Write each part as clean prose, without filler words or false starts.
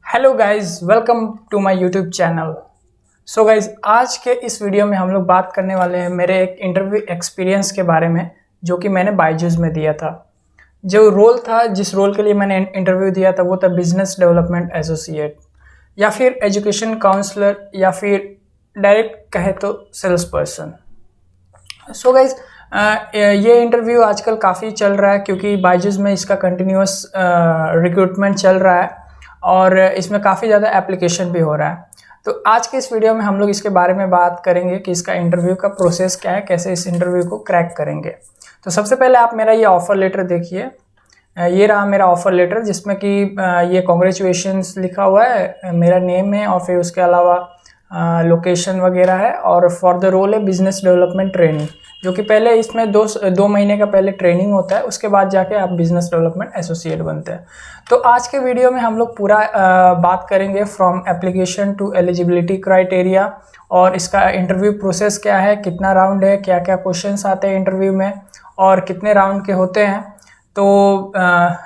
Hello guys, welcome to my YouTube channel. So guys, आज के इस वीडियो में हम लोग बात करने वाले हैं मेरे एक इंटरव्यू एक्सपीरियंस के बारे में, जो कि मैंने बायजूस में दिया था। जो रोल था, जिस रोल के लिए मैंने इंटरव्यू दिया था, वो था बिजनेस डेवलपमेंट एसोसिएट या फिर एजुकेशन काउंसलर या फिर डायरेक्ट कहे तो सेल्स पर्सन। सो गाइज, ये इंटरव्यू आजकल काफ़ी चल रहा है क्योंकि बायजूस में इसका कंटिन्यूस रिक्रूटमेंट चल रहा है और इसमें काफ़ी ज़्यादा एप्लीकेशन भी हो रहा है। तो आज के इस वीडियो में हम लोग इसके बारे में बात करेंगे कि इसका इंटरव्यू का प्रोसेस क्या है, कैसे इस इंटरव्यू को क्रैक करेंगे। तो सबसे पहले आप मेरा ये ऑफ़र लेटर देखिए। ये रहा मेरा ऑफ़र लेटर, जिसमें कि ये कॉन्ग्रेचुलेशंस लिखा हुआ है, मेरा नेम है और फिर उसके अलावा लोकेशन वगैरह है। और फॉर द रोल है बिजनेस डेवलपमेंट ट्रेनिंग, जो कि पहले इसमें दो महीने का पहले ट्रेनिंग होता है, उसके बाद जाके आप बिजनेस डेवलपमेंट एसोसिएट बनते हैं। तो आज के वीडियो में हम लोग पूरा बात करेंगे from application to eligibility criteria, और इसका इंटरव्यू प्रोसेस क्या है, कितना राउंड है, क्या क्या क्वेश्चंस आते हैं इंटरव्यू में और कितने राउंड के होते हैं। तो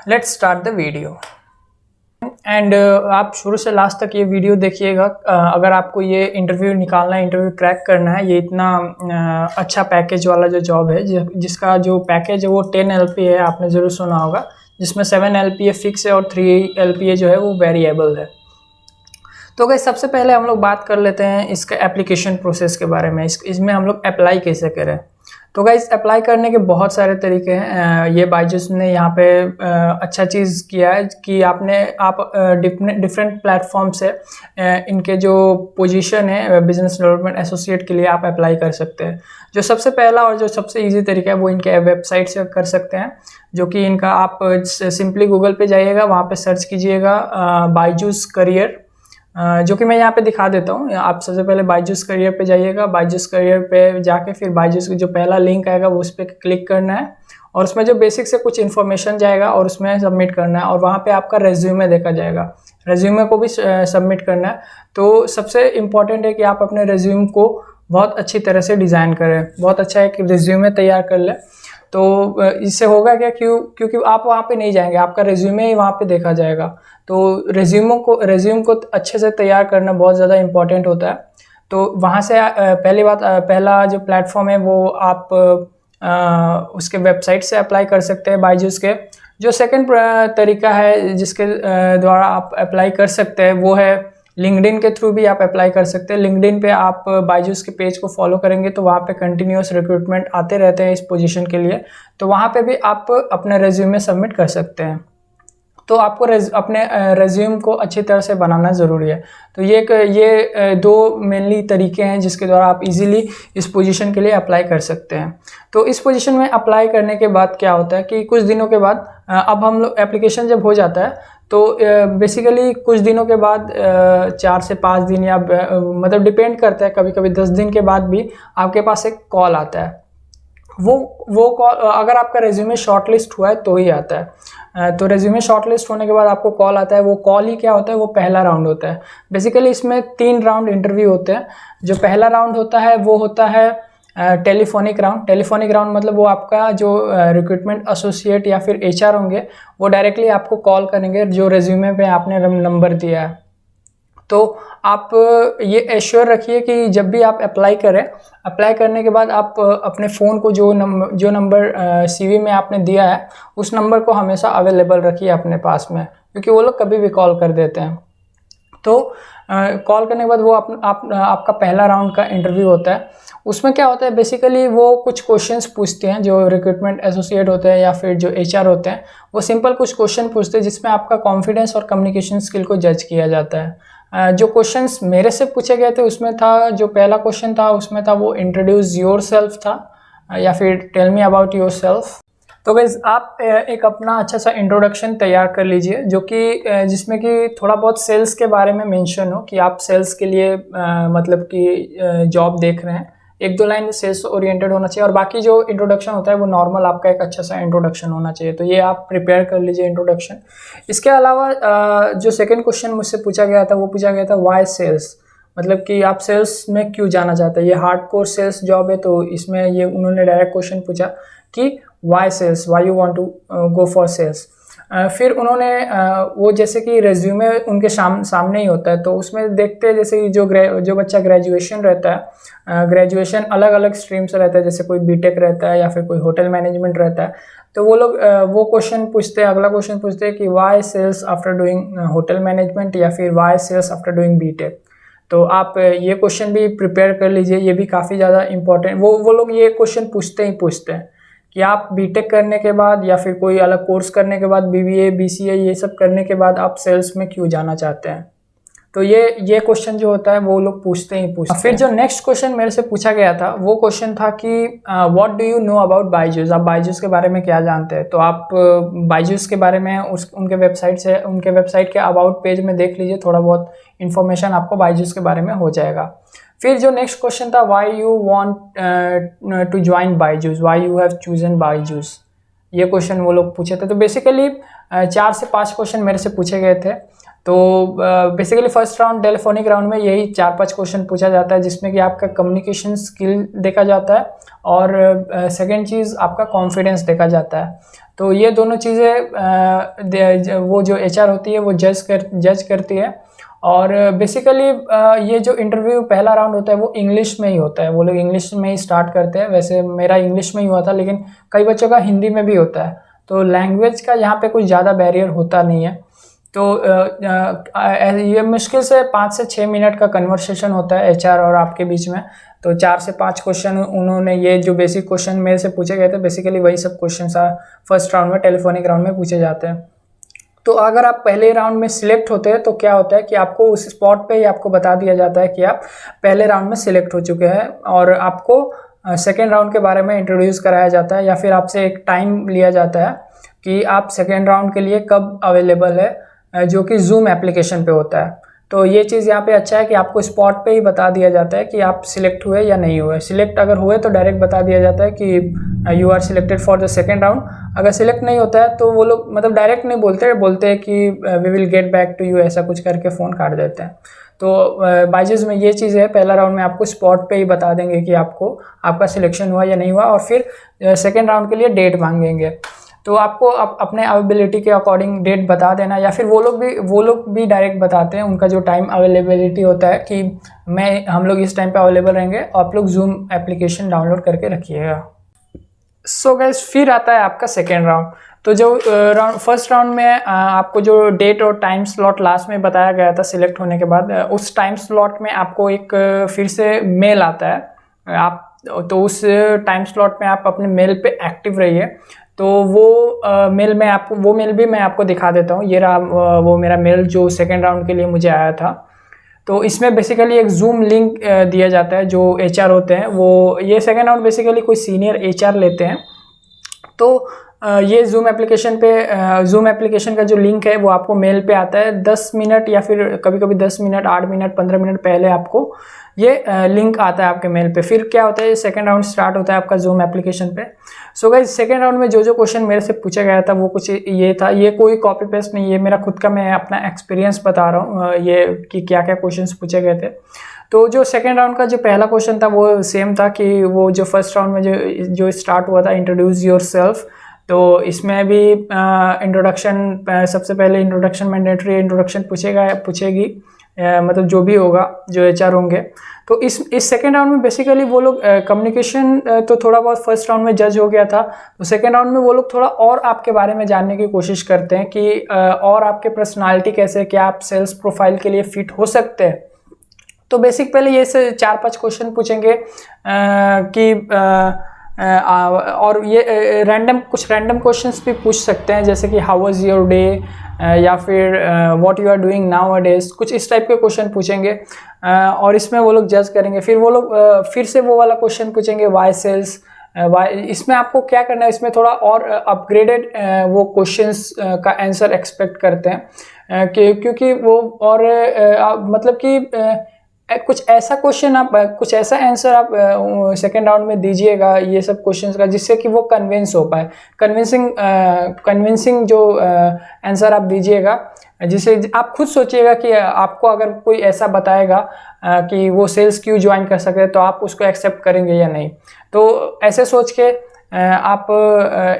let's start the video and आप शुरू से लास्ट तक ये वीडियो देखिएगा। अगर आपको ये इंटरव्यू निकालना है, इंटरव्यू क्रैक करना है, ये इतना अच्छा पैकेज वाला जो जॉब है, जिसका जो पैकेज है वो 10 LPA है, आपने ज़रूर सुना होगा, जिसमें 7 LPA फिक्स है और 3 LPA जो है वो वेरिएबल है। तो गाइस, सबसे पहले हम लोग बात कर लेते हैं इसके एप्लीकेशन प्रोसेस के बारे में। इसमें हम लोग अप्लाई कैसे करें। तो गाइस, अप्लाई करने के बहुत सारे तरीके हैं। ये बायजूस ने यहाँ पे अच्छा चीज़ किया है कि आप डिफरेंट प्लेटफॉर्म से इनके जो पोजीशन है बिजनेस डेवलपमेंट एसोसिएट के लिए आप अप्लाई कर सकते हैं। जो सबसे पहला और जो सबसे इजी तरीका है वो इनके वेबसाइट से कर सकते हैं, जो कि इनका आप सिंपली गूगल पे जाइएगा, वहाँ पे सर्च कीजिएगा बायजूस करियर, जो कि मैं यहाँ पे दिखा देता हूँ। आप सबसे पहले बायजूस करियर पे जाइएगा। बायजूस करियर पे जाके फिर बायजूस की जो पहला लिंक आएगा वो उस पर क्लिक करना है और उसमें जो बेसिक से कुछ इन्फॉर्मेशन जाएगा और उसमें सबमिट करना है, और वहाँ पे आपका रेज्यूमे देखा जाएगा। रेज्यूमे को भी सबमिट करना है। तो सबसे इम्पॉर्टेंट है कि आप अपने रेज्यूम को बहुत अच्छी तरह से डिज़ाइन करें। बहुत अच्छा है कि रेज्यूमे तैयार कर लें। तो इससे होगा क्या, क्योंकि आप वहाँ पे नहीं जाएंगे, आपका रेज्यूमे ही वहाँ पे देखा जाएगा। तो रेज्यूम को अच्छे से तैयार करना बहुत ज़्यादा इम्पॉर्टेंट होता है। तो वहाँ से पहला जो प्लेटफॉर्म है वो आप उसके वेबसाइट से अप्लाई कर सकते हैं बायजूस के। जो सेकंड तरीका है जिसके द्वारा आप अप्लाई कर सकते हैं वो है लिंक्डइन के थ्रू भी आप अप्लाई कर सकते हैं। लिंक्डइन पे आप बायजूस के पेज को फॉलो करेंगे तो वहाँ पे कंटिन्यूस रिक्रूटमेंट आते रहते हैं इस पोजीशन के लिए। तो वहाँ पे भी आप अपने रेज्यूमे सबमिट कर सकते हैं। तो आपको अपने रेज्यूम को अच्छी तरह से बनाना ज़रूरी है। तो ये दो मेनली तरीके हैं जिसके द्वारा आप इजीली इस पोजीशन के लिए अप्लाई कर सकते हैं। तो इस पोजीशन में अप्लाई करने के बाद क्या होता है कि कुछ दिनों के बाद अब हम लोग एप्लीकेशन जब हो जाता है तो बेसिकली कुछ दिनों के बाद 4 से 5 दिन या मतलब डिपेंड करता है, कभी कभी 10 दिन के बाद भी आपके पास एक कॉल आता है। वो कॉल अगर आपका रेज्यूमे शॉर्टलिस्ट हुआ है तो ही आता है। तो रेज्यूमे शॉर्टलिस्ट होने के बाद आपको कॉल आता है। वो कॉल ही क्या होता है, वो पहला राउंड होता है। बेसिकली इसमें 3 राउंड इंटरव्यू होते हैं। जो पहला राउंड होता है वो होता है टेलीफोनिक राउंड। टेलीफोनिक राउंड मतलब वो आपका जो रिक्रूटमेंट एसोसिएट या फिर HR होंगे वो डायरेक्टली आपको कॉल करेंगे जो रेज्यूमे पे आपने नंबर दिया है। तो आप ये एश्योर रखिए कि जब भी आप अप्लाई करें, अप्लाई करने के बाद आप अपने फ़ोन को जो नंबर CV में आपने दिया है उस नंबर को हमेशा अवेलेबल रखिए अपने पास में, क्योंकि वो लोग कभी भी कॉल कर देते हैं। तो कॉल करने के बाद वो आपका पहला राउंड का इंटरव्यू होता है। उसमें क्या होता है, बेसिकली वो कुछ क्वेश्चंस पूछते हैं। जो रिक्रूटमेंट एसोसिएट होते हैं या फिर जो HR होते हैं वो सिंपल कुछ क्वेश्चन पूछते हैं जिसमें आपका कॉन्फिडेंस और कम्युनिकेशन स्किल को जज किया जाता है। जो क्वेश्चंस मेरे से पूछे गए थे उसमें था, जो पहला क्वेश्चन था उसमें था वो इंट्रोड्यूस योर सेल्फ था, या फिर tell me about yourself. तो गाइस, आप एक अपना अच्छा सा इंट्रोडक्शन तैयार कर लीजिए, जो कि जिसमें कि थोड़ा बहुत सेल्स के बारे में मेंशन हो कि आप सेल्स के लिए मतलब कि जॉब देख रहे हैं। 1-2 लाइन सेल्स ओरिएंटेड होना चाहिए, और बाकी जो इंट्रोडक्शन होता है वो नॉर्मल आपका एक अच्छा सा इंट्रोडक्शन होना चाहिए। तो ये आप प्रिपेयर कर लीजिए इंट्रोडक्शन। इसके अलावा जो सेकंड क्वेश्चन मुझसे पूछा गया था वो पूछा गया था वाई सेल्स, मतलब कि आप सेल्स में क्यों जाना चाहते हैं। ये हार्डकोर सेल्स जॉब है, तो इसमें ये उन्होंने डायरेक्ट क्वेश्चन पूछा कि why sales, why you want to go for sales. फिर उन्होंने वो जैसे कि रेज्यूमे उनके सामने ही होता है, तो उसमें देखते हैं जैसे कि जो बच्चा ग्रेजुएशन रहता है, ग्रेजुएशन अलग अलग स्ट्रीम से रहता है, जैसे कोई बीटेक रहता है या फिर कोई होटल मैनेजमेंट रहता है, तो वो लोग वो क्वेश्चन पूछते हैं, अगला क्वेश्चन पूछते हैं कि why sales after doing hotel management या फिर why sales after doing BTech. तो आप ये क्वेश्चन भी प्रिपेयर कर लीजिए, ये भी काफ़ी ज़्यादा इंपॉर्टेंट, वो लोग ये क्वेश्चन पूछते हैं कि आप बीटेक करने के बाद या फिर कोई अलग कोर्स करने के बाद, बीबीए बीसीए ये सब करने के बाद आप सेल्स में क्यों जाना चाहते हैं। तो ये क्वेश्चन जो होता है वो लोग पूछते हैं। फिर जो नेक्स्ट क्वेश्चन मेरे से पूछा गया था वो क्वेश्चन था कि what do you know about Byju's, आप बायजूस के बारे में क्या जानते हैं। तो आप बायजूस के बारे में उनके वेबसाइट के अबाउट पेज में देख लीजिए, थोड़ा बहुत इन्फॉर्मेशन आपको बायजूस के बारे में हो जाएगा। फिर जो नेक्स्ट क्वेश्चन था, why you want to join Byju's, why you have chosen Byju's, ये क्वेश्चन वो लोग पूछे थे। तो बेसिकली 4 से 5 क्वेश्चन मेरे से पूछे गए थे। तो basically first round telephonic round में यही 4-5 क्वेश्चन पूछा जाता है, जिसमें कि आपका कम्युनिकेशन स्किल देखा जाता है और सेकंड चीज़ आपका कॉन्फिडेंस देखा जाता है। तो ये दोनों चीज़ें वो जो एचआर होती है वो जज करती है। और बेसिकली ये जो इंटरव्यू पहला राउंड होता है वो इंग्लिश में ही होता है, वो लोग इंग्लिश में ही स्टार्ट करते हैं। वैसे मेरा इंग्लिश में ही हुआ था, लेकिन कई बच्चों का हिंदी में भी होता है, तो लैंग्वेज का यहाँ पे कुछ ज़्यादा बैरियर होता नहीं है। तो ये मुश्किल से 5 से 6 मिनट का कन्वर्सेशन होता है एचआर और आपके बीच में। तो 4 से 5 क्वेश्चन उन्होंने, ये जो बेसिक क्वेश्चन मेरे से पूछे गए थे, बेसिकली वही सब क्वेश्चन फर्स्ट राउंड में टेलीफोनिक राउंड में पूछे जाते हैं। तो अगर आप पहले राउंड में सिलेक्ट होते हैं तो क्या होता है कि आपको उस स्पॉट पे ही आपको बता दिया जाता है कि आप पहले राउंड में सिलेक्ट हो चुके हैं, और आपको सेकेंड राउंड के बारे में इंट्रोड्यूस कराया जाता है, या फिर आपसे एक टाइम लिया जाता है कि आप सेकेंड राउंड के लिए कब अवेलेबल है, जो कि जूम एप्लीकेशन पे होता है। तो ये चीज़ यहाँ पे अच्छा है कि आपको स्पॉट पे ही बता दिया जाता है कि आप सिलेक्ट हुए या नहीं हुए। सिलेक्ट अगर हुए तो डायरेक्ट बता दिया जाता है कि you are selected for the second round. अगर सिलेक्ट नहीं होता है तो वो लोग मतलब डायरेक्ट नहीं बोलते हैं कि we will get back to you, ऐसा कुछ करके फ़ोन काट देते हैं। तो बायजूस में ये चीज़ है, पहला राउंड में आपको स्पॉट पे ही बता देंगे कि आपका सिलेक्शन हुआ या नहीं हुआ, और फिर सेकेंड राउंड के लिए डेट मांगेंगे। तो आपको अपने अवेलेबिलिटी के अकॉर्डिंग डेट बता देना, या फिर वो लोग भी डायरेक्ट बताते हैं, उनका जो टाइम अवेलेबिलिटी होता है कि हम लोग इस टाइम पे अवेलेबल रहेंगे, आप लोग जूम एप्लीकेशन डाउनलोड करके रखिएगा। सो गाइस, फिर आता है आपका सेकेंड राउंड। तो जो फर्स्ट राउंड में आपको जो डेट और टाइम स्लॉट लास्ट में बताया गया था सिलेक्ट होने के बाद, उस टाइम स्लॉट में आपको एक फिर से मेल आता है। तो उस टाइम स्लॉट में आप अपने मेल पे एक्टिव रहिए। तो वो मेल भी मैं आपको दिखा देता हूँ। ये रहा वो मेरा मेल जो सेकेंड राउंड के लिए मुझे आया था। तो इसमें बेसिकली एक जूम लिंक दिया जाता है। जो एचआर होते हैं वो, ये सेकेंड राउंड बेसिकली कोई सीनियर एचआर लेते हैं। तो ये जूम एप्लीकेशन का जो लिंक है वो आपको मेल पे आता है 10 मिनट या फिर कभी कभी 10 मिनट, 8 मिनट, 15 मिनट पहले आपको ये लिंक आता है आपके मेल पे। फिर क्या होता है, ये सेकेंड राउंड स्टार्ट होता है आपका जूम एप्लीकेशन पे। सो गाइस, सेकेंड राउंड में जो क्वेश्चन मेरे से पूछा गया था वो कुछ ये था। ये कोई कॉपी पेस्ट नहीं, ये मेरा खुद का, मैं अपना एक्सपीरियंस बता रहा हूँ ये कि क्या क्या क्वेश्चन पूछे गए थे। तो जो सेकेंड राउंड का जो पहला क्वेश्चन था वो सेम था कि वो जो फर्स्ट राउंड में जो स्टार्ट हुआ था, इंट्रोड्यूस योर सेल्फ। तो इसमें भी इंट्रोडक्शन, सबसे पहले इंट्रोडक्शन, मैंडेटरी इंट्रोडक्शन पूछेगी, मतलब जो भी होगा, जो एचआर होंगे। तो इस सेकेंड राउंड में बेसिकली वो लोग कम्युनिकेशन तो थोड़ा बहुत फर्स्ट राउंड में जज हो गया था, तो सेकेंड राउंड में वो लोग थोड़ा और आपके बारे में जानने की कोशिश करते हैं कि और आपके पर्सनालिटी कैसे, क्या आप सेल्स प्रोफाइल के लिए फिट हो सकते हैं। तो बेसिक पहले ये से 4-5 क्वेश्चन पूछेंगे कि और ये कुछ रैंडम क्वेश्चंस भी पूछ सकते हैं, जैसे कि हाउ वाज योर डे, या फिर what you are doing nowadays, कुछ इस टाइप के क्वेश्चन पूछेंगे। और इसमें वो लोग जज करेंगे। फिर वो लोग फिर से वो वाला क्वेश्चन पूछेंगे, वाई सेल्स, वाई। इसमें आपको क्या करना है, इसमें थोड़ा और अपग्रेडेड वो क्वेश्चंस का आंसर एक्सपेक्ट करते हैं क्योंकि वो और मतलब कि कुछ ऐसा क्वेश्चन आप, कुछ ऐसा आंसर आप सेकेंड राउंड में दीजिएगा ये सब क्वेश्चंस का, जिससे कि वो कन्विंस हो पाए। कन्विंसिंग जो आंसर आप दीजिएगा, जिसे आप खुद सोचिएगा कि आपको अगर कोई ऐसा बताएगा कि वो सेल्स क्यों ज्वाइन कर सकते हैं तो आप उसको एक्सेप्ट करेंगे या नहीं। तो ऐसे सोच के आप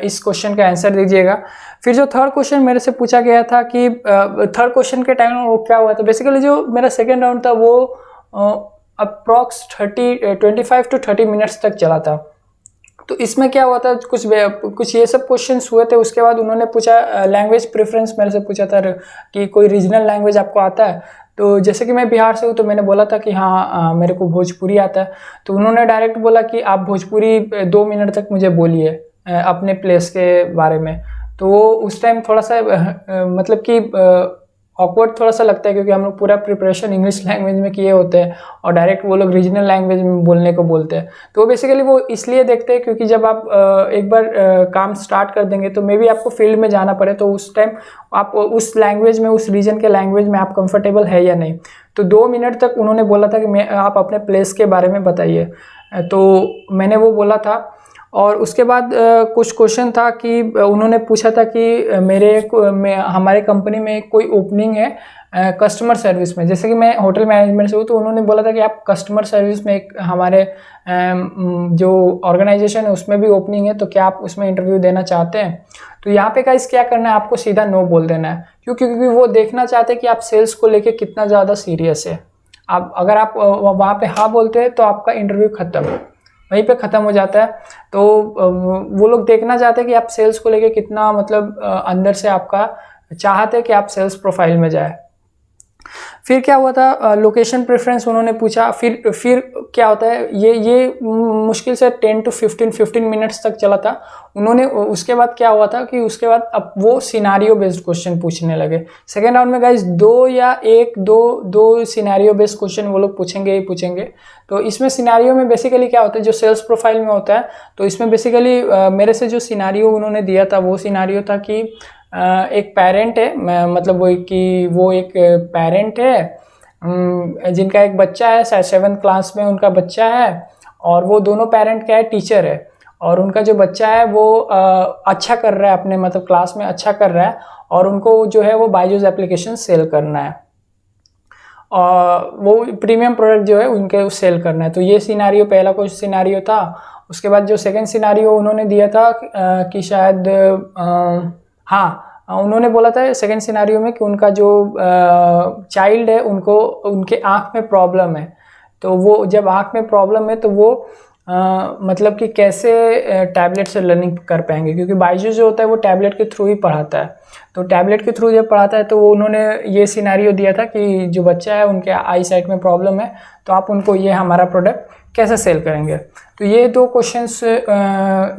इस क्वेश्चन का आंसर दीजिएगा। फिर जो थर्ड क्वेश्चन मेरे से पूछा गया था कि थर्ड क्वेश्चन के टाइम वो क्या हुआ था, बेसिकली जो मेरा सेकेंड राउंड था वो अप्रॉक्स 25 to 30 मिनट्स तक चला था। तो इसमें क्या हुआ था, कुछ ये सब क्वेश्चंस हुए थे। उसके बाद उन्होंने पूछा लैंग्वेज प्रेफरेंस मेरे से पूछा था कि कोई रीजनल लैंग्वेज आपको आता है। तो जैसे कि मैं बिहार से हूँ तो मैंने बोला था कि हाँ मेरे को भोजपुरी आता है। तो उन्होंने डायरेक्ट बोला कि आप भोजपुरी 2 मिनट तक मुझे बोलिए अपने प्लेस के बारे में। तो वो उस टाइम थोड़ा सा मतलब कि ऑकवर्ड थोड़ा सा लगता है, क्योंकि हम लोग पूरा प्रिपरेशन इंग्लिश लैंग्वेज में किए होते हैं और डायरेक्ट वो लोग रीजनल लैंग्वेज में बोलने को बोलते हैं। तो बेसिकली वो इसलिए देखते हैं क्योंकि जब आप एक बार काम स्टार्ट कर देंगे तो मे बी आपको फील्ड में जाना पड़े, तो उस टाइम आप उस लैंग्वेज में, उस रीजन के लैंग्वेज में आप कंफर्टेबल है या नहीं। तो 2 मिनट तक उन्होंने बोला था कि आप अपने प्लेस के बारे में बताइए। तो मैंने वो बोला था। और उसके बाद कुछ क्वेश्चन था कि उन्होंने पूछा था कि हमारे कंपनी में कोई ओपनिंग है कस्टमर सर्विस में। जैसे कि मैं होटल मैनेजमेंट से हूँ, तो उन्होंने बोला था कि आप कस्टमर सर्विस में एक हमारे जो ऑर्गेनाइजेशन है उसमें भी ओपनिंग है, तो क्या आप उसमें इंटरव्यू देना चाहते हैं। तो यहाँ पे गाइस क्या करना है, आपको सीधा नो बोल देना है। क्योंकि वो देखना चाहते हैं कि आप सेल्स को लेके कितना ज़्यादा सीरियस है। अगर आप वहाँ पे हाँ बोलते हैं तो आपका इंटरव्यू खत्म, वहीं पे ख़त्म हो जाता है। तो वो लोग देखना चाहते हैं कि आप सेल्स को लेके कितना मतलब अंदर से आपका चाहते हैं कि आप सेल्स प्रोफाइल में जाए। फिर क्या हुआ था, लोकेशन प्रेफरेंस उन्होंने पूछा। फिर क्या होता है, ये मुश्किल से 10 to 15 मिनट्स तक चला था। उन्होंने उसके बाद क्या हुआ था कि उसके बाद अब वो सिनारियो बेस्ड क्वेश्चन पूछने लगे। सेकेंड राउंड में गाइस 2 सिनारियो बेस्ड क्वेश्चन वो लोग पूछेंगे ही पूछेंगे। तो इसमें सिनारियो में बेसिकली क्या होता है, जो सेल्स प्रोफाइल में होता है, तो इसमें बेसिकली मेरे से जो सिनारियो उन्होंने दिया था वो सिनारियो था कि एक पेरेंट है, मतलब वो एक पेरेंट है जिनका एक बच्चा है, 7th क्लास में उनका बच्चा है। और वो दोनों पेरेंट क्या है, टीचर है। और उनका जो बच्चा है वो अच्छा कर रहा है अपने मतलब क्लास में अच्छा कर रहा है, और उनको जो है वो बायजूस एप्लीकेशन सेल करना है, और वो प्रीमियम प्रोडक्ट जो है उनके सेल करना है। तो ये सिनारियो पहला कुछ सिनारियो था। उसके बाद जो सेकंड सिनारियो उन्होंने दिया था कि शायद उन्होंने बोला था सेकंड सिनारियो में कि उनका जो चाइल्ड है उनके आँख में प्रॉब्लम है। तो वो जब आँख में प्रॉब्लम है तो वो मतलब कि कैसे टैबलेट से लर्निंग कर पाएंगे, क्योंकि बायजूस जो होता है वो टैबलेट के थ्रू ही पढ़ाता है। तो टैबलेट के थ्रू जब पढ़ाता है तो वो उन्होंने ये सिनारियो दिया था कि जो बच्चा है उनके आई साइट में प्रॉब्लम है, तो आप उनको ये हमारा प्रोडक्ट कैसे सेल करेंगे। तो ये 2 क्वेश्चंस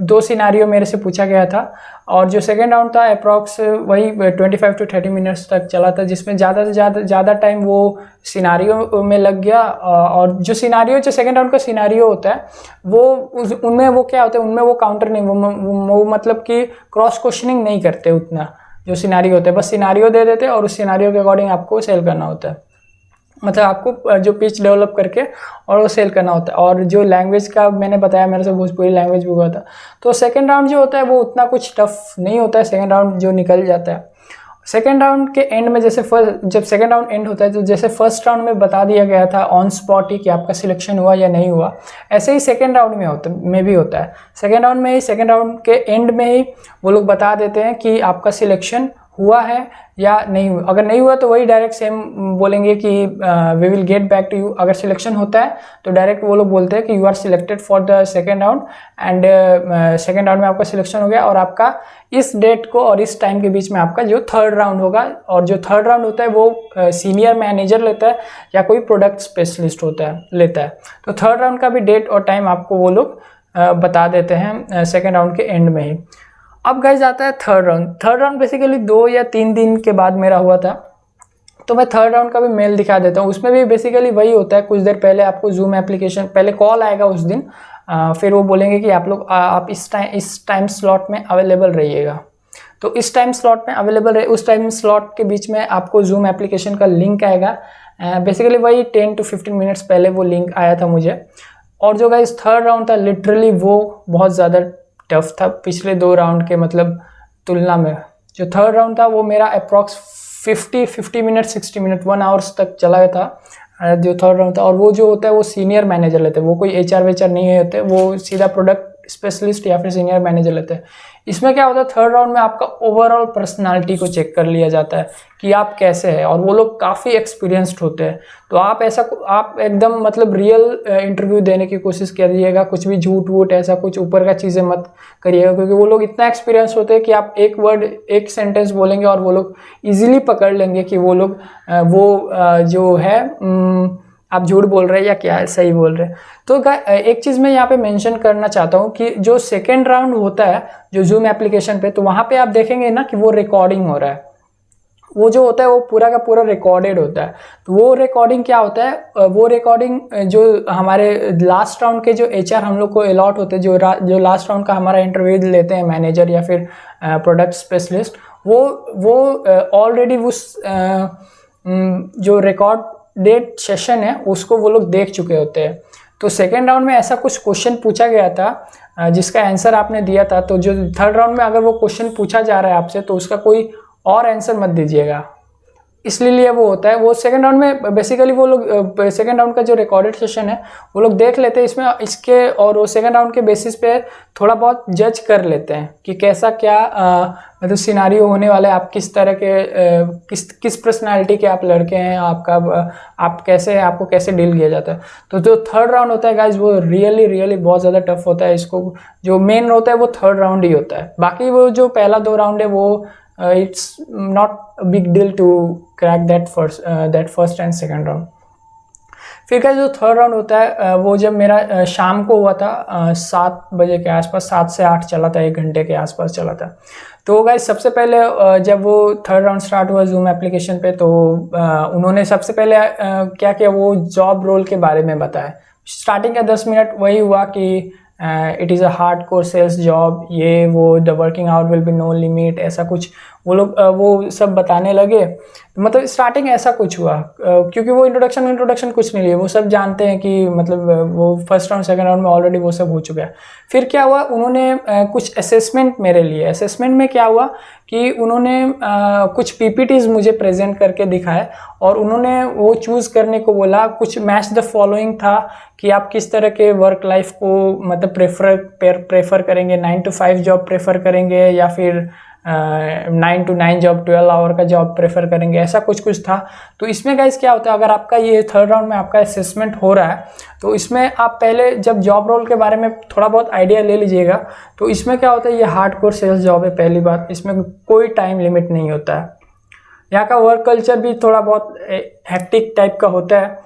2 सिनारियो मेरे से पूछा गया था। और जो सेकेंड राउंड था अप्रॉक्स वही 25 to 30 मिनट्स तक चला था, जिसमें ज़्यादा से ज़्यादा टाइम वो सिनारियो में लग गया। और जो सेकेंड राउंड का सिनारियो होता है वो उनमें वो क्या होता है, उनमें वो काउंटर नहीं, वो मतलब कि क्रॉस क्वेश्चनिंग नहीं करते उतना। जो सिनारियो होता है बस सिनारियो दे देते और उस सिनारियो के अकॉर्डिंग आपको सेल करना होता है, मतलब आपको जो पिच डेवलप करके और वो सेल करना होता है। और जो लैंग्वेज का मैंने बताया मेरे से भोजपुरी लैंग्वेज भी हुआ था। तो सेकंड राउंड जो होता है वो उतना कुछ टफ नहीं होता है, सेकंड राउंड जो निकल जाता है। सेकंड राउंड के एंड में जब सेकंड राउंड एंड होता है तो जैसे फर्स्ट राउंड में बता दिया गया था ऑन स्पॉट ही कि आपका सिलेक्शन हुआ या नहीं हुआ, ऐसे ही सेकंड राउंड में भी होता है। सेकंड राउंड के एंड में ही वो लोग बता देते हैं कि आपका सिलेक्शन हुआ है या नहीं हुआ। अगर नहीं हुआ तो वही डायरेक्ट सेम बोलेंगे कि we will get back to you. अगर सिलेक्शन होता है तो डायरेक्ट वो लोग बोलते हैं कि you are selected for the second round and second round में आपका सिलेक्शन हो गया, और आपका इस डेट को और इस टाइम के बीच में आपका जो थर्ड राउंड होगा, और जो थर्ड राउंड होता है वो सीनियर मैनेजर लेता है या कोई प्रोडक्ट स्पेशलिस्ट लेता है। तो थर्ड राउंड का भी डेट और टाइम आपको वो लोग बता देते हैं सेकेंड राउंड के एंड में ही। अब गाइज आता है थर्ड राउंड बेसिकली 2 या 3 दिन के बाद मेरा हुआ था। तो मैं थर्ड राउंड का भी मेल दिखा देता हूँ। उसमें भी बेसिकली वही होता है, कुछ देर पहले आपको जूम एप्लीकेशन पहले कॉल आएगा उस दिन, फिर वो बोलेंगे कि आप इस टाइम स्लॉट में अवेलेबल रहिएगा। तो इस टाइम स्लॉट में अवेलेबल रहे, उस टाइम स्लॉट के बीच में आपको जूम एप्लीकेशन का लिंक आएगा। बेसिकली वही 10 to 15 मिनट्स पहले वो लिंक आया था मुझे। और जो गाइज थर्ड राउंड था लिटरली वो बहुत ज़्यादा टफ था पिछले 2 राउंड के मतलब तुलना में। जो थर्ड राउंड था वो मेरा अप्रॉक्स 50 मिनट 60 मिनट 1 आवर्स तक चला था जो थर्ड राउंड था। और वो जो होता है वो सीनियर मैनेजर लेते हैं, वो कोई HR वेचर नहीं होते, वो सीधा प्रोडक्ट स्पेशलिस्ट या फिर सीनियर मैनेजर लेते हैं। इसमें क्या होता है, थर्ड राउंड में आपका ओवरऑल पर्सनालिटी को चेक कर लिया जाता है कि आप कैसे हैं, और वो लोग काफ़ी एक्सपीरियंस्ड होते हैं। तो आप एकदम मतलब रियल इंटरव्यू देने की कोशिश करिएगा, कुछ भी झूठ वूठ ऐसा कुछ ऊपर का चीज़ें मत करिएगा, क्योंकि वो लोग इतना एक्सपीरियंस होते हैं कि आप एक वर्ड एक सेंटेंस बोलेंगे और वो लोग ईजिली पकड़ लेंगे कि वो लोग जो है आप झूठ बोल रहे हैं या क्या है, सही बोल रहे हैं। तो एक चीज़ मैं यहाँ पे मेंशन करना चाहता हूँ कि जो सेकेंड राउंड होता है जो जूम एप्लीकेशन पे, तो वहाँ पे आप देखेंगे ना कि वो रिकॉर्डिंग हो रहा है। वो जो होता है वो पूरा का पूरा रिकॉर्डेड होता है। तो वो रिकॉर्डिंग क्या होता है, वो रिकॉर्डिंग जो हमारे लास्ट राउंड के जो HR हम लोग को अलॉट होते हैं, जो लास्ट राउंड का हमारा इंटरव्यू लेते हैं मैनेजर या फिर प्रोडक्ट स्पेशलिस्ट, वो ऑलरेडी उस जो रिकॉर्डेड सेशन है उसको वो लोग देख चुके होते हैं। तो सेकेंड राउंड में ऐसा कुछ क्वेश्चन पूछा गया था जिसका आंसर आपने दिया था, तो जो थर्ड राउंड में अगर वो क्वेश्चन पूछा जा रहा है आपसे, तो उसका कोई और आंसर मत दीजिएगा। इसलिए वो होता है, वो सेकंड राउंड में बेसिकली वो लोग सेकंड राउंड का जो रिकॉर्डेड सेशन है वो लोग देख लेते हैं इसमें इसके, और वो सेकंड राउंड के बेसिस पे थोड़ा बहुत जज कर लेते हैं कि कैसा क्या मतलब सिनारियो होने वाला है, आप किस तरह के किस पर्सनालिटी के आप लड़के हैं, आप कैसे हैं, आपको कैसे डील किया जाता है। तो जो थर्ड राउंड होता है गाइज, वो रियली बहुत ज़्यादा टफ होता है। इसको जो मेन होता है वो थर्ड राउंड ही होता है। बाकी वो जो पहला 2 राउंड है वो it's not a big deal to crack that first and second round। फिर का जो थर्ड राउंड होता है वो जब मेरा शाम को हुआ था 7 बजे के आसपास, 7 से 8 चला था, 1 घंटे के आसपास चला था। तो गाइस सबसे पहले जब वो थर्ड राउंड स्टार्ट हुआ जूम एप्लीकेशन पे, तो उन्होंने सबसे पहले क्या किया, वो जॉब रोल के बारे में बताया। स्टार्टिंग के 10 मिनट वही हुआ कि it is a hard core sales job, ये वो the working hour will be no limit, ऐसा कुछ वो लोग वो सब बताने लगे। मतलब स्टार्टिंग ऐसा कुछ हुआ क्योंकि वो इंट्रोडक्शन कुछ नहीं लिए, वो सब जानते हैं कि मतलब वो फर्स्ट राउंड सेकंड राउंड में ऑलरेडी वो सब हो चुका है। फिर क्या हुआ, उन्होंने कुछ असेसमेंट मेरे लिए, असेसमेंट में क्या हुआ कि उन्होंने कुछ PPTs मुझे प्रेजेंट करके दिखाए, और उन्होंने वो चूज़ करने को बोला। कुछ मैच द फॉलोइंग था कि आप किस तरह के वर्क लाइफ को मतलब प्रेफर करेंगे, 9 to 5 जॉब प्रेफर करेंगे या फिर 9 to 9 जॉब 12 आवर का जॉब प्रेफर करेंगे, ऐसा कुछ था। तो इसमें गाइस क्या होता है, अगर आपका ये थर्ड राउंड में आपका असेसमेंट हो रहा है, तो इसमें आप पहले जब जॉब रोल के बारे में थोड़ा बहुत आइडिया ले लीजिएगा। तो इसमें क्या होता है, ये हार्डकोर सेल्स जॉब है, पहली बात, इसमें कोई टाइम लिमिट नहीं होता है। यहाँ का वर्क कल्चर भी थोड़ा बहुत हेक्टिक टाइप का होता है।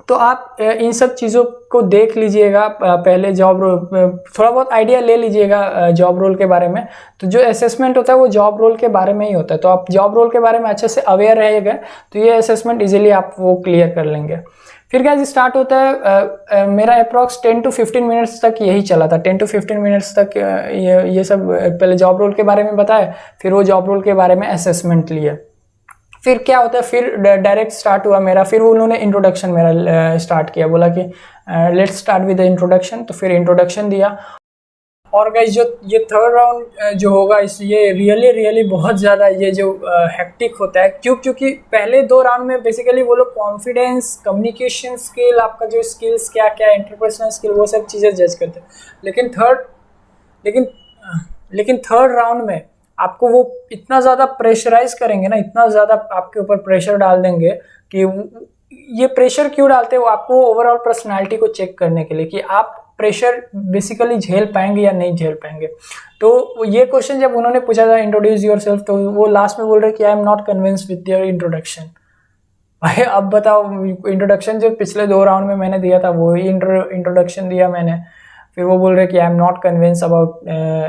तो आप इन सब चीज़ों को देख लीजिएगा, पहले जॉब रोल थोड़ा बहुत आइडिया ले लीजिएगा जॉब रोल के बारे में। तो जो असेसमेंट होता है वो जॉब रोल के बारे में ही होता है, तो आप जॉब रोल के बारे में अच्छे से अवेयर रहेगा, तो ये असेसमेंट इजीली आप वो क्लियर कर लेंगे। फिर क्या स्टार्ट होता है, मेरा अप्रॉक्स 10 to 15 मिनट्स तक यही चला था। 10 to 15 मिनट्स तक ये सब पहले जॉब रोल के बारे में बताया, फिर वो जॉब रोल के बारे में असेसमेंट लिए। फिर क्या होता है, फिर डायरेक्ट स्टार्ट हुआ मेरा, फिर उन्होंने इंट्रोडक्शन मेरा स्टार्ट किया, बोला कि let's start with the introduction. तो फिर इंट्रोडक्शन दिया। और गाइस जो ये थर्ड राउंड जो होगा ये रियली बहुत ज़्यादा ये जो हेक्टिक होता है, क्योंकि पहले 2 राउंड में बेसिकली वो लोग कॉन्फिडेंस, कम्युनिकेशन स्किल, आपका जो स्किल्स क्या क्या, इंटरपर्सनल स्किल, वो सब चीज़ें जज करते हैं। लेकिन थर्ड राउंड में आपको वो इतना ज़्यादा प्रेशराइज करेंगे ना, इतना ज़्यादा आपके ऊपर प्रेशर डाल देंगे कि ये प्रेशर क्यों डालते हैं, वो आपको ओवरऑल पर्सनालिटी को चेक करने के लिए कि आप प्रेशर बेसिकली झेल पाएंगे या नहीं झेल पाएंगे। तो ये क्वेश्चन जब उन्होंने पूछा था इंट्रोड्यूस योरसेल्फ, तो वो लास्ट में बोल रहे कि I am not convinced with your introduction. भाई अब बताओ, इंट्रोडक्शन जो पिछले 2 राउंड में मैंने दिया था वही इंट्रोडक्शन दिया मैंने, फिर वो बोल रहे कि I am not convinced about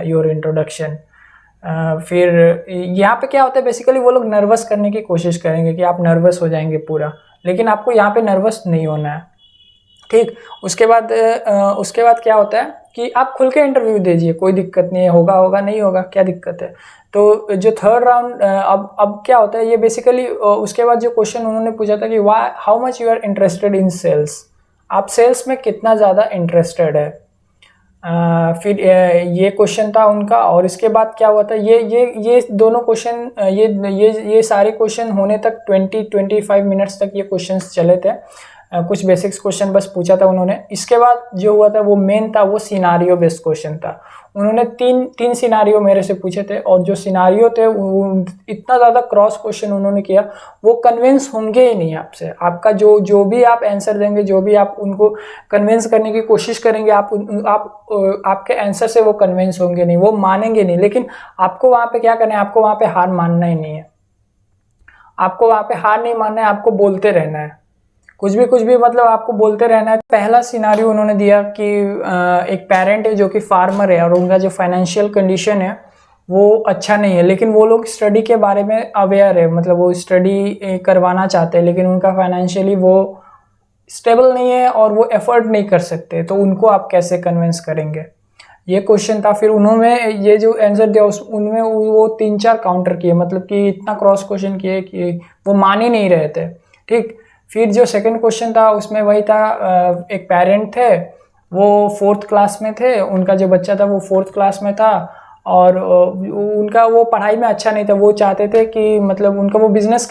your introduction. फिर यहाँ पे क्या होता है, बेसिकली वो लोग नर्वस करने की कोशिश करेंगे कि आप नर्वस हो जाएंगे पूरा, लेकिन आपको यहाँ पे नर्वस नहीं होना है, ठीक। उसके बाद क्या होता है कि आप खुल के इंटरव्यू दीजिए, कोई दिक्कत नहीं है, होगा नहीं होगा, क्या दिक्कत है। तो जो थर्ड राउंड अब क्या होता है, ये बेसिकली उसके बाद जो क्वेश्चन उन्होंने पूछा था कि how much you are interested in sales, आप सेल्स में कितना ज़्यादा इंटरेस्टेड है। फिर ये क्वेश्चन था उनका। और इसके बाद क्या हुआ था, ये दोनों क्वेश्चन, ये सारे क्वेश्चन होने तक 20-25 मिनट्स तक ये क्वेश्चंस चले थे। कुछ बेसिक्स क्वेश्चन बस पूछा था उन्होंने। इसके बाद जो हुआ था वो मेन था, वो सिनारियो बेस्ड क्वेश्चन था। उन्होंने तीन सिनारियो मेरे से पूछे थे, और जो सिनारियो थे वो इतना ज़्यादा क्रॉस क्वेश्चन उन्होंने किया, वो कन्विंस होंगे ही नहीं आपसे। आपका जो भी आप आंसर देंगे, जो भी आप उनको कन्विंस करने की कोशिश करेंगे, आपके आंसर से वो कन्विंस होंगे नहीं, वो मानेंगे नहीं। लेकिन आपको वहाँ पे क्या करना है, आपको वहाँ पे हार मानना ही नहीं है। आपको वहाँ पे हार नहीं मानना है, आपको बोलते रहना है, कुछ भी मतलब आपको बोलते रहना है। पहला सिनारियो उन्होंने दिया कि एक पेरेंट है जो कि फार्मर है, और उनका जो फाइनेंशियल कंडीशन है वो अच्छा नहीं है, लेकिन वो लोग स्टडी के बारे में अवेयर है, मतलब वो स्टडी करवाना चाहते हैं, लेकिन उनका फाइनेंशियली वो स्टेबल नहीं है और वो एफर्ट नहीं कर सकते, तो उनको आप कैसे कन्विंस करेंगे, ये क्वेश्चन था। फिर उन्होंने ये जो आंसर दिया उनमें वो 3-4 काउंटर किए, मतलब कि इतना क्रॉस क्वेश्चन किए कि वो मान ही नहीं रहे थे। ठीक, फिर जो सेकंड क्वेश्चन था उसमें वही था, एक पेरेंट थे, वो 4th क्लास में थे, उनका जो बच्चा था वो 4th क्लास में था, और उनका वो पढ़ाई में अच्छा नहीं था। वो चाहते थे कि मतलब उनका वो बिजनेस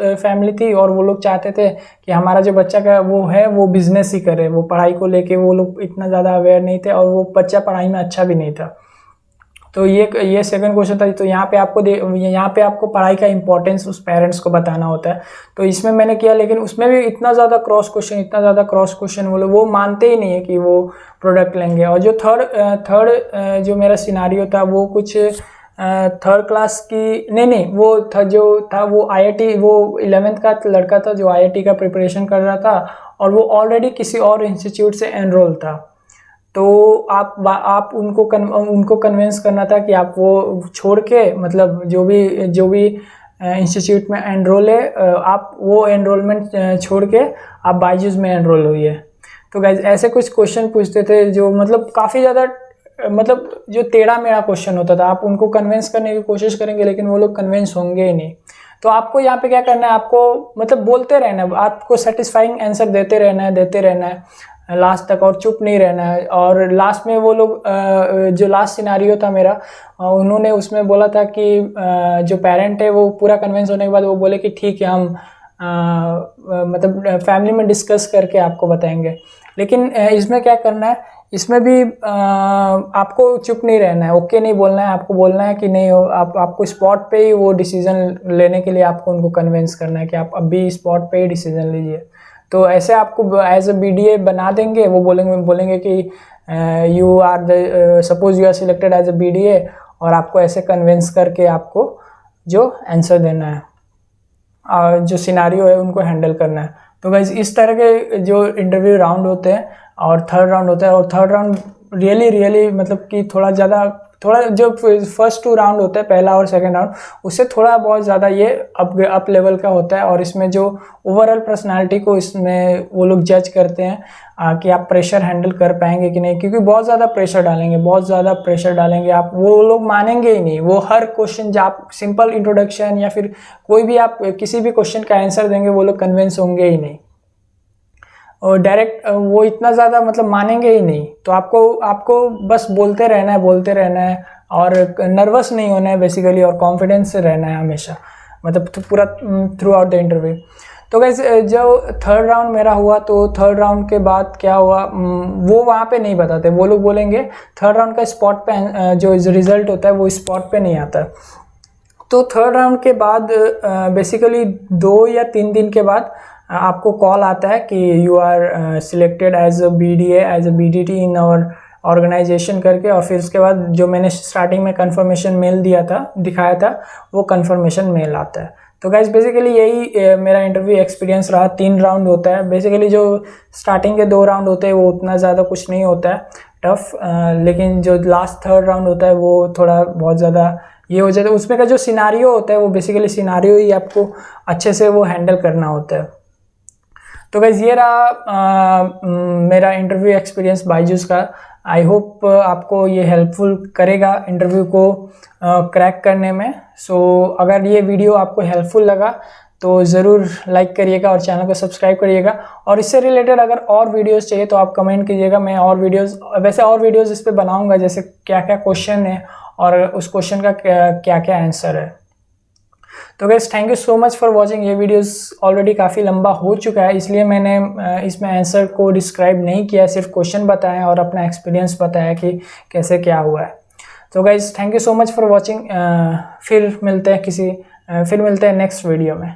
फैमिली थी, और वो लोग चाहते थे कि हमारा जो बच्चा का वो है वो बिजनेस ही करे। वो पढ़ाई को लेके वो लोग इतना ज़्यादा अवेयर नहीं थे, और वो बच्चा पढ़ाई में अच्छा भी नहीं था। तो ये सेकंड क्वेश्चन था। तो यहाँ पे आपको पढ़ाई का इंपॉर्टेंस उस पेरेंट्स को बताना होता है। तो इसमें मैंने किया, लेकिन उसमें भी इतना ज़्यादा क्रॉस क्वेश्चन वो मानते ही नहीं है कि वो प्रोडक्ट लेंगे। और जो थर्ड जो मेरा सिनारियो था वो कुछ 3rd क्लास की नहीं वो था, जो था वो IIT, वो 11th का लड़का था जो IIT का प्रिपरेशन कर रहा था, और वो ऑलरेडी किसी और इंस्टीट्यूट से एनरोल था। तो आप उनको कन्विंस करना था कि आप वो छोड़ के, मतलब जो भी इंस्टीट्यूट में एनरोल है, आप वो एनरोलमेंट छोड़ के आप बायजूस में एनरोल होइए। तो गाइज ऐसे कुछ क्वेश्चन पूछते थे जो मतलब काफ़ी ज़्यादा मतलब जो टेढ़ा मेढ़ा क्वेश्चन होता था। आप उनको कन्विंस करने की कोशिश करेंगे, लेकिन वो लोग कन्विंस होंगे ही नहीं। तो आपको यहाँ पे क्या करना है, आपको मतलब बोलते रहना है, आपको सेटिस्फाइंग आंसर देते रहना है लास्ट तक, और चुप नहीं रहना है। और लास्ट में वो लोग जो लास्ट सिनारियो था मेरा, उन्होंने उसमें बोला था कि जो पेरेंट है वो पूरा कन्विंस होने के बाद वो बोले कि ठीक है, हम मतलब फैमिली में डिस्कस करके आपको बताएंगे। लेकिन इसमें क्या करना है, इसमें भी आपको चुप नहीं रहना है, ओके नहीं बोलना है, आपको बोलना है कि नहीं, आपको स्पॉट पे ही वो डिसीजन लेने के लिए आपको उनको कन्विंस करना है कि आप अभी स्पॉट पे ही डिसीजन लीजिए। तो ऐसे आपको एज अ BDA बना देंगे। वो बोलेंगे कि suppose you are selected as a BDA, और आपको ऐसे कन्विंस करके आपको जो आंसर देना है, जो सिनारियो है उनको हैंडल करना है। तो गाइज इस तरह के जो इंटरव्यू राउंड होते हैं, और थर्ड राउंड होता है। और थर्ड राउंड रियली मतलब कि थोड़ा जो फर्स्ट 2 राउंड होता है, पहला और सेकंड राउंड, उससे थोड़ा बहुत ज़्यादा ये अप लेवल का होता है। और इसमें जो ओवरऑल पर्सनालिटी को इसमें वो लोग जज करते हैं कि आप प्रेशर हैंडल कर पाएंगे कि नहीं, क्योंकि बहुत ज़्यादा प्रेशर डालेंगे आप, वो लोग मानेंगे ही नहीं। वो हर क्वेश्चन जो आप सिंपल इंट्रोडक्शन या फिर कोई भी आप किसी भी क्वेश्चन का आंसर देंगे, वो लोग कन्विंस होंगे ही नहीं, और डायरेक्ट वो इतना ज़्यादा मतलब मानेंगे ही नहीं। तो आपको बस बोलते रहना है और नर्वस नहीं होना है बेसिकली, और कॉन्फिडेंस से रहना है हमेशा, मतलब पूरा थ्रू आउट द इंटरव्यू। तो गाइस जो थर्ड राउंड मेरा हुआ, तो थर्ड राउंड के बाद क्या हुआ वो वहाँ पे नहीं बताते। वो लोग बोलेंगे थर्ड राउंड का स्पॉट पे जो रिजल्ट होता है वो स्पॉट पे नहीं आता। तो थर्ड राउंड के बाद बेसिकली 2 या 3 दिन के बाद आपको कॉल आता है कि you are selected as a BDA, as a BDT in our organisation करके। और फिर उसके बाद जो मैंने स्टार्टिंग में कंफर्मेशन मेल दिखाया था, वो कंफर्मेशन मेल आता है। तो गाइज बेसिकली यही मेरा इंटरव्यू एक्सपीरियंस रहा। 3 राउंड होता है बेसिकली। जो स्टार्टिंग के 2 राउंड होते हैं वो उतना ज़्यादा कुछ नहीं होता है टफ, लेकिन जो लास्ट थर्ड राउंड होता है वो थोड़ा बहुत ज़्यादा ये हो जाता है। उसमें का जो सिनारियो होता है वो बेसिकली सिनारियो ही आपको अच्छे से वो हैंडल करना होता है। तो गाइज ये रहा मेरा इंटरव्यू एक्सपीरियंस बायजूस का। आई होप आपको ये हेल्पफुल करेगा इंटरव्यू को क्रैक करने में। सो अगर ये वीडियो आपको हेल्पफुल लगा तो ज़रूर लाइक करिएगा और चैनल को सब्सक्राइब करिएगा। और इससे रिलेटेड अगर और वीडियोस चाहिए तो आप कमेंट कीजिएगा। मैं और वीडियोस इस पर बनाऊंगा, जैसे क्या क्या क्वेश्चन है और उस क्वेश्चन का क्या क्या आंसर है। तो guys thank you so much for watching. ये वीडियोस ऑलरेडी काफ़ी लंबा हो चुका है, इसलिए मैंने इसमें आंसर को डिस्क्राइब नहीं किया, सिर्फ क्वेश्चन बताया और अपना एक्सपीरियंस बताया कि कैसे क्या हुआ है। तो guys thank you so much for watching. फिर मिलते हैं नेक्स्ट वीडियो में।